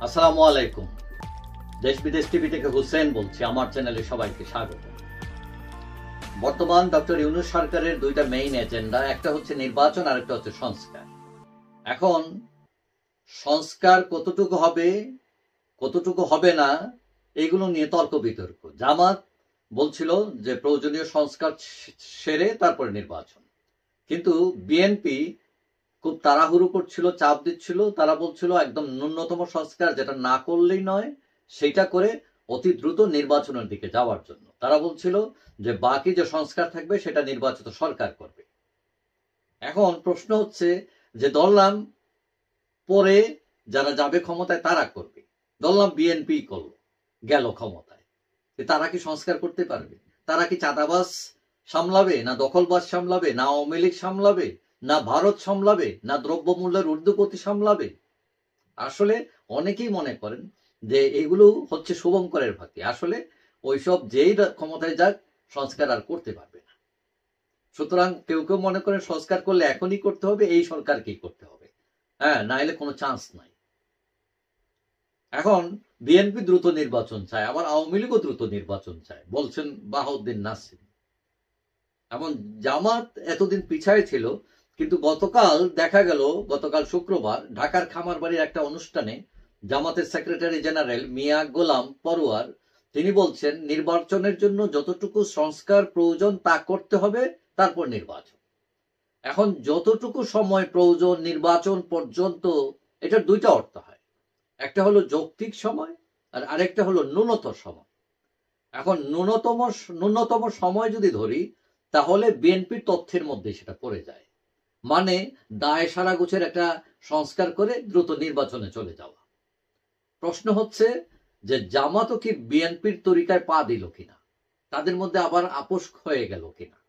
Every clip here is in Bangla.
আসসালামু আলাইকুম। দেশ বিদেশ টিভি থেকে হুসেন বলছি। আমার চ্যানেলে সবাইকে স্বাগত। বর্তমান ডক্টর ইউনূস সরকারের দুইটা মেইন এজেন্ডা, একটা হচ্ছে নির্বাচন আর একটা হচ্ছে সংস্কার। এখন সংস্কার কতটুকু হবে কতটুকু হবে না এইগুলো নিয়ে তর্ক বিতর্ক। জামাত বলছিল যে প্রয়োজনীয় সংস্কার সেরে তারপরে নির্বাচন, কিন্তু বিএনপি খুব তাড়াহুড়ো করছিল, চাপ দিচ্ছিল। তারা বলছিল একদম ন্যূনতম সংস্কার যেটা না করলেই নয় সেটা করে অতি দ্রুত নির্বাচনের দিকে যাওয়ার জন্য। তারা বলছিল যে বাকি যে সংস্কার থাকবে সেটা নির্বাচিত সরকার করবে। এখন প্রশ্ন হচ্ছে যে ধরলাম পরে যারা যাবে ক্ষমতায় তারা করবে, ধরলাম বিএনপি করলো, গেল ক্ষমতায়, তারা কি সংস্কার করতে পারবে? তারা কি চাঁদাবাজ সামলাবে, না দখলবাজ সামলাবে, না আওয়ামী লীগ সামলাবে, না ভারত সামলাবে, না দ্রব্যমূল্যের ঊর্ধ্বগতি সামলাবে? আসলে অনেকেই মনে করেন যে এগুলো হচ্ছে শুভঙ্করের ফাঁকি। আসলে ওইসব যেই ক্ষমতায় যাক সংস্কার আর করতে পারবে না। সুতরাং কেউ কেউ মনে করেন সংস্কার করলে এখনই করতে হবে, এই সরকারকেই করতে হবে, না এলে কোনো চান্স নাই। এখন বিএনপি দ্রুত নির্বাচন চায়, আবার আওয়ামী লীগও দ্রুত নির্বাচন চায়, বলছেন বাহাউদ্দিন নাসির। এমন জামাত এতদিন পিছায় ছিল, কিন্তু গতকাল দেখা গেল, গতকাল শুক্রবার ঢাকার খামারবাড়ির একটা অনুষ্ঠানে জামাতের সেক্রেটারি জেনারেল মিয়া গোলাম পরোয়ার তিনি বলছেন নির্বাচনের জন্য যতটুকু সংস্কার প্রয়োজন তা করতে হবে, তারপর নির্বাচন। এখন যতটুকু সময় প্রয়োজন নির্বাচন পর্যন্ত, এটার দুইটা অর্থ হয়। একটা হলো যৌক্তিক সময় আর আরেকটা হলো ন্যূনতম সময়। এখন ন্যূনতম সময় যদি ধরি তাহলে বিএনপির তথ্যের মধ্যে সেটা পড়ে যায়, মানে দায় সারা গুছের একটা সংস্কার করে দ্রুত নির্বাচনে চলে যাওয়া। প্রশ্ন হচ্ছে যে জামাতও কি বিএনপির তরিকায় পা দিল কিনা, তাদের মধ্যে আবার আপোষ হয়ে গেল কিনা?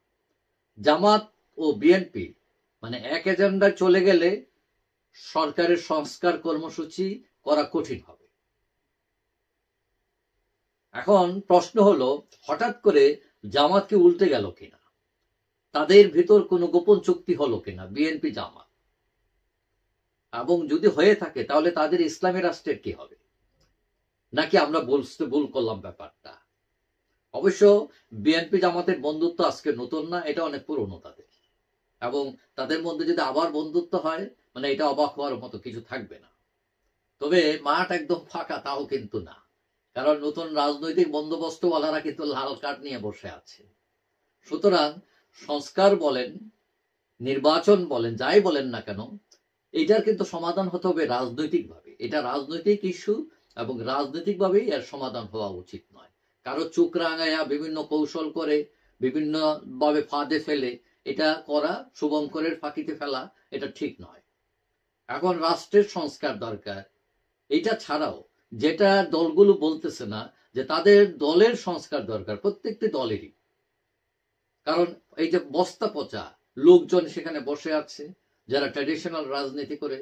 জামাত ও বিএনপি মানে এক এজেন্ডায় চলে গেলে সরকারের সংস্কার কর্মসূচি করা কঠিন হবে। এখন প্রশ্ন হলো হঠাৎ করে জামাত কি উল্টে গেল কিনা, তাদের ভিতর কোনো গোপন চুক্তি হলো কিনা বিএনপি জামাত, এবং যদি হয়ে থাকে তাহলে তাদের ইসলামী রাষ্ট্রের কি হবে, নাকি আমরা ভুল করলাম ব্যাপারটা? অবশ্য বিএনপি জামাতের বন্ধুত্ব আজকে নতুন না, এটা অনেক পুরনো তাদের, এবং তাদের মধ্যে যদি আবার বন্ধুত্ব হয় মানে এটা অবাক হওয়ার মতো কিছু থাকবে না। তবে মাঠ একদম ফাঁকা তাও কিন্তু না, কারণ নতুন রাজনৈতিক বন্দোবস্তওয়ালারা কিন্তু লাল কার্ড নিয়ে বসে আছে। সুতরাং সংস্কার বলেন, নির্বাচন বলেন, যাই বলেন না কেন, এটার কিন্তু সমাধান হতে হবে রাজনৈতিকভাবে। এটা রাজনৈতিক ইস্যু এবং রাজনৈতিকভাবেই এর সমাধান হওয়া উচিত নয়। কারো চোখ রাঙায়া বিভিন্ন কৌশল করে বিভিন্ন ভাবে ফাঁদে ফেলে এটা করা, শুভঙ্করের ফাঁকিতে ফেলা, এটা ঠিক নয়। এখন রাষ্ট্রের সংস্কার দরকার। এটা ছাড়াও যেটা দলগুলো বলতেছে না, যে তাদের দলের সংস্কার দরকার, প্রত্যেকটি দলেরই। কারণ এই যে বস্তা পচা লোকজন সেখানে বসে আছে, যারা ট্র্যাডিশনাল রাজনীতি করে,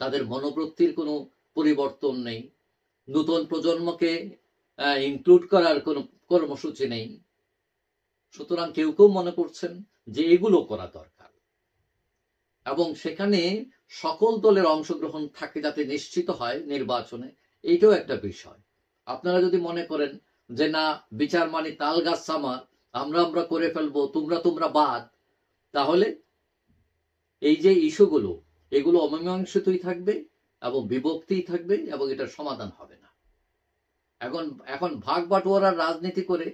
তাদের মনোবৃত্তির কোনো পরিবর্তন নেই, নতুন প্রজন্মকে ইনক্লুড করার কোনো কর্মসূচি নেই। সুতরাং কেউ কেউ মনে করছেন যে এগুলো করা দরকার, এবং সেখানে সকল দলের অংশগ্রহণ থাকে যাতে নিশ্চিত হয় নির্বাচনে, এইটাও একটা বিষয়। আপনারা যদি মনে করেন যে না বিচার মানে তাল গাছ সামা, আমরা করে ফেলবো, তোমরা বাদ, তাহলে এই যে ইস্যুগুলো এগুলো অমীমাংসিতই থাকবে এবং বিভক্তিই থাকবে, এবং এটার সমাধান হবে না। এখন ভাগ বাটোয়ারার রাজনীতি করে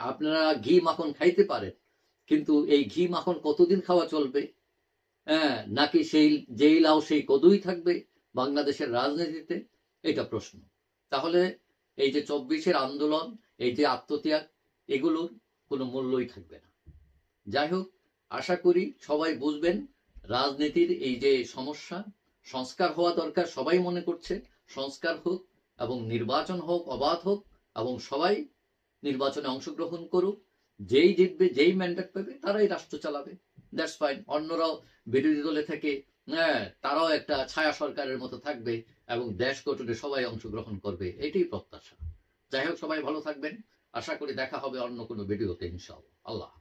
আপনারা ঘি মাখন খাইতে পারেন, কিন্তু এই ঘি মাখন কতদিন খাওয়া চলবে? নাকি সেই যেই লাউ সেই কদুই থাকবে বাংলাদেশের রাজনীতিতে? এটা প্রশ্ন। তাহলে এই যে 24-এর আন্দোলন, এই যে আত্মত্যাগ, এগুলোর কোনো মূল্যই থাকবে না। যাই হোক, আশা করি সবাই বুঝবেন রাজনীতির এই যে সমস্যা, সংস্কার হওয়া দরকার, সবাই মনে করছে সংস্কার হোক এবং নির্বাচন হোক, অবাধ হোক, এবং সবাই নির্বাচনে অংশগ্রহণ করুক। যেই জিতবে, যেই ম্যান্ডেট পাবে, তারাই রাষ্ট্র চালাবে, দ্যাটস ফাইন। অন্যরাও বিরোধী দলে থেকে তারাও একটা ছায়া সরকারের মতো থাকবে এবং দেশ গঠনে সবাই অংশগ্রহণ করবে, এটাই প্রত্যাশা। যাই হোক, সবাই ভালো থাকবেন। আশা করি দেখা হবে অন্য কোনো ভিডিওতে, ইনশাআল্লাহ। আল্লাহ।